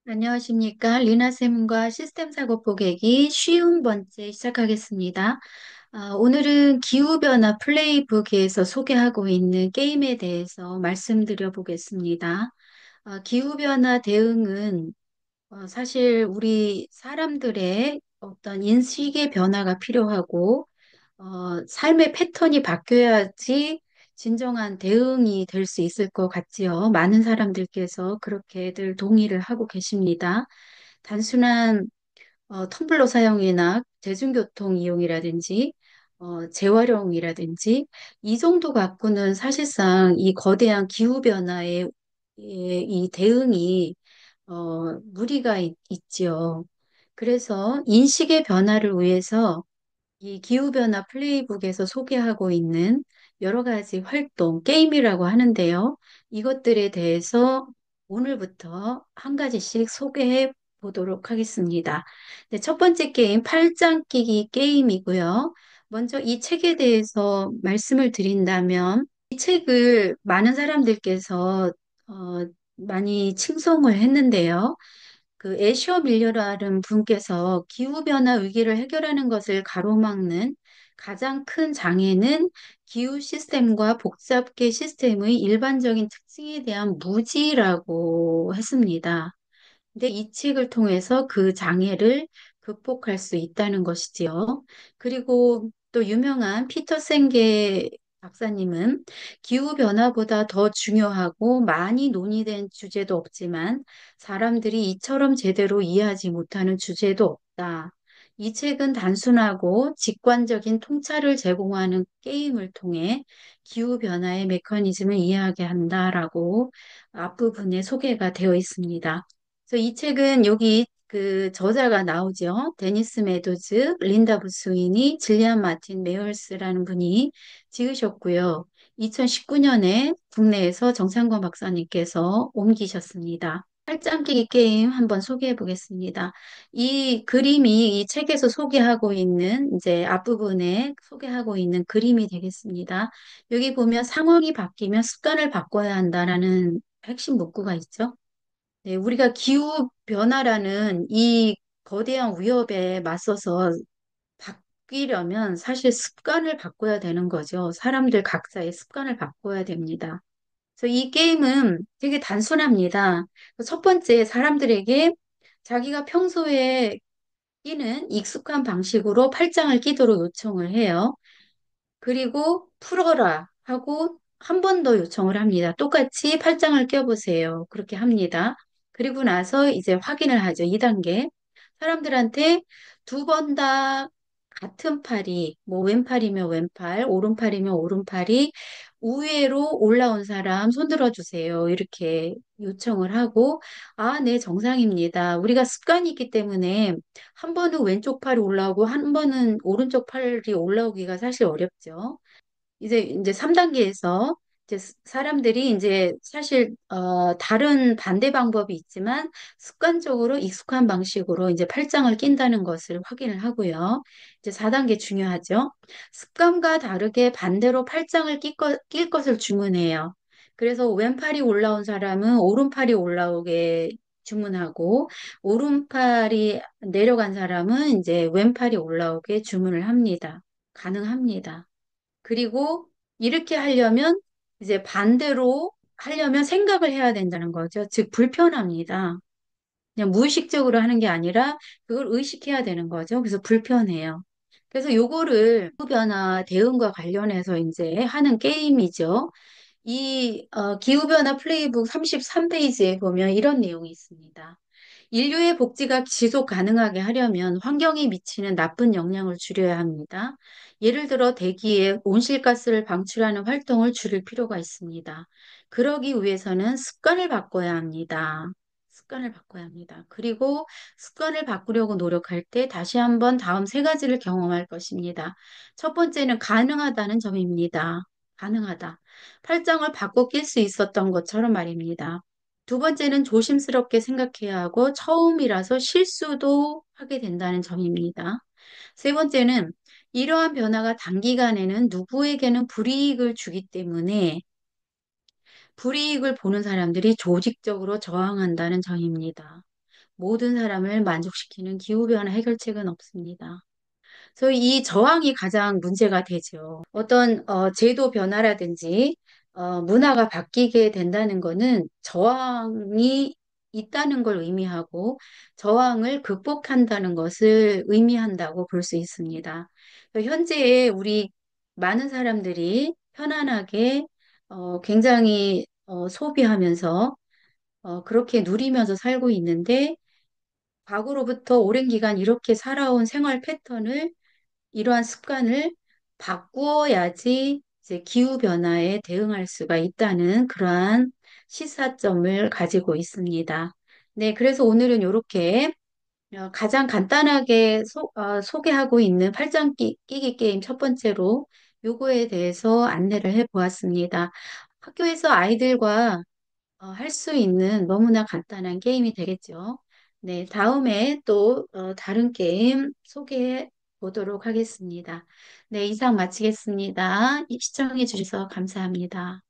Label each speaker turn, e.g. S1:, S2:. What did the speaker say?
S1: 안녕하십니까. 리나쌤과 시스템 작업 보객이 쉬운 번째 시작하겠습니다. 오늘은 기후변화 플레이북에서 소개하고 있는 게임에 대해서 말씀드려 보겠습니다. 기후변화 대응은 사실 우리 사람들의 어떤 인식의 변화가 필요하고 삶의 패턴이 바뀌어야지 진정한 대응이 될 수 있을 것 같지요. 많은 사람들께서 그렇게들 동의를 하고 계십니다. 단순한 텀블러 사용이나 대중교통 이용이라든지 재활용이라든지 이 정도 갖고는 사실상 이 거대한 기후변화의 이 대응이 무리가 있지요. 그래서 인식의 변화를 위해서 이 기후변화 플레이북에서 소개하고 있는 여러 가지 활동, 게임이라고 하는데요. 이것들에 대해서 오늘부터 한 가지씩 소개해 보도록 하겠습니다. 네, 첫 번째 게임, 팔짱 끼기 게임이고요. 먼저 이 책에 대해서 말씀을 드린다면, 이 책을 많은 사람들께서 어, 많이 칭송을 했는데요. 그 애셔 밀려라는 분께서 기후변화 위기를 해결하는 것을 가로막는 가장 큰 장애는 기후 시스템과 복잡계 시스템의 일반적인 특징에 대한 무지라고 했습니다. 근데 이 책을 통해서 그 장애를 극복할 수 있다는 것이지요. 그리고 또 유명한 피터 생게 박사님은 기후변화보다 더 중요하고 많이 논의된 주제도 없지만 사람들이 이처럼 제대로 이해하지 못하는 주제도 없다. 이 책은 단순하고 직관적인 통찰을 제공하는 게임을 통해 기후변화의 메커니즘을 이해하게 한다라고 앞부분에 소개가 되어 있습니다. 그래서 이 책은 여기 그 저자가 나오죠. 데니스 메도즈, 린다 부스위니, 질리안 마틴 메이얼스라는 분이 지으셨고요. 2019년에 국내에서 정상권 박사님께서 옮기셨습니다. 팔짱끼기 게임 한번 소개해 보겠습니다. 이 그림이 이 책에서 소개하고 있는 이제 앞부분에 소개하고 있는 그림이 되겠습니다. 여기 보면 상황이 바뀌면 습관을 바꿔야 한다라는 핵심 문구가 있죠. 네, 우리가 기후 변화라는 이 거대한 위협에 맞서서 바뀌려면 사실 습관을 바꿔야 되는 거죠. 사람들 각자의 습관을 바꿔야 됩니다. 그래서 이 게임은 되게 단순합니다. 첫 번째, 사람들에게 자기가 평소에 끼는 익숙한 방식으로 팔짱을 끼도록 요청을 해요. 그리고 풀어라 하고 한 번 더 요청을 합니다. 똑같이 팔짱을 껴보세요. 그렇게 합니다. 그리고 나서 이제 확인을 하죠. 2단계. 사람들한테 두 번 다 같은 팔이, 뭐 왼팔이면 왼팔, 오른팔이면 오른팔이 우회로 올라온 사람 손 들어주세요. 이렇게 요청을 하고, 아, 네, 정상입니다. 우리가 습관이 있기 때문에 한 번은 왼쪽 팔이 올라오고 한 번은 오른쪽 팔이 올라오기가 사실 어렵죠. 이제 3단계에서 이제 사람들이 이제 사실 다른 반대 방법이 있지만 습관적으로 익숙한 방식으로 이제 팔짱을 낀다는 것을 확인을 하고요. 이제 4단계 중요하죠. 습관과 다르게 반대로 팔짱을 낄 것을 주문해요. 그래서 왼팔이 올라온 사람은 오른팔이 올라오게 주문하고 오른팔이 내려간 사람은 이제 왼팔이 올라오게 주문을 합니다. 가능합니다. 그리고 이렇게 하려면 이제 반대로 하려면 생각을 해야 된다는 거죠. 즉, 불편합니다. 그냥 무의식적으로 하는 게 아니라 그걸 의식해야 되는 거죠. 그래서 불편해요. 그래서 요거를 기후변화 대응과 관련해서 이제 하는 게임이죠. 이 기후변화 플레이북 33페이지에 보면 이런 내용이 있습니다. 인류의 복지가 지속 가능하게 하려면 환경에 미치는 나쁜 영향을 줄여야 합니다. 예를 들어 대기에 온실가스를 방출하는 활동을 줄일 필요가 있습니다. 그러기 위해서는 습관을 바꿔야 합니다. 습관을 바꿔야 합니다. 그리고 습관을 바꾸려고 노력할 때 다시 한번 다음 세 가지를 경험할 것입니다. 첫 번째는 가능하다는 점입니다. 가능하다. 팔짱을 바꿔 낄 수 있었던 것처럼 말입니다. 두 번째는 조심스럽게 생각해야 하고 처음이라서 실수도 하게 된다는 점입니다. 세 번째는 이러한 변화가 단기간에는 누구에게는 불이익을 주기 때문에 불이익을 보는 사람들이 조직적으로 저항한다는 점입니다. 모든 사람을 만족시키는 기후변화 해결책은 없습니다. 그래서 이 저항이 가장 문제가 되죠. 어떤 제도 변화라든지 문화가 바뀌게 된다는 것은 저항이 있다는 걸 의미하고 저항을 극복한다는 것을 의미한다고 볼 수 있습니다. 현재 우리 많은 사람들이 편안하게 굉장히 소비하면서 그렇게 누리면서 살고 있는데 과거로부터 오랜 기간 이렇게 살아온 생활 패턴을 이러한 습관을 바꾸어야지 이제 기후 변화에 대응할 수가 있다는 그러한 시사점을 가지고 있습니다. 네, 그래서 오늘은 이렇게 가장 간단하게 소개하고 있는 팔짱 끼기 게임 첫 번째로 요거에 대해서 안내를 해 보았습니다. 학교에서 아이들과 할 수 있는 너무나 간단한 게임이 되겠죠. 네, 다음에 또 다른 게임 소개해 보도록 하겠습니다. 네, 이상 마치겠습니다. 시청해 주셔서 감사합니다.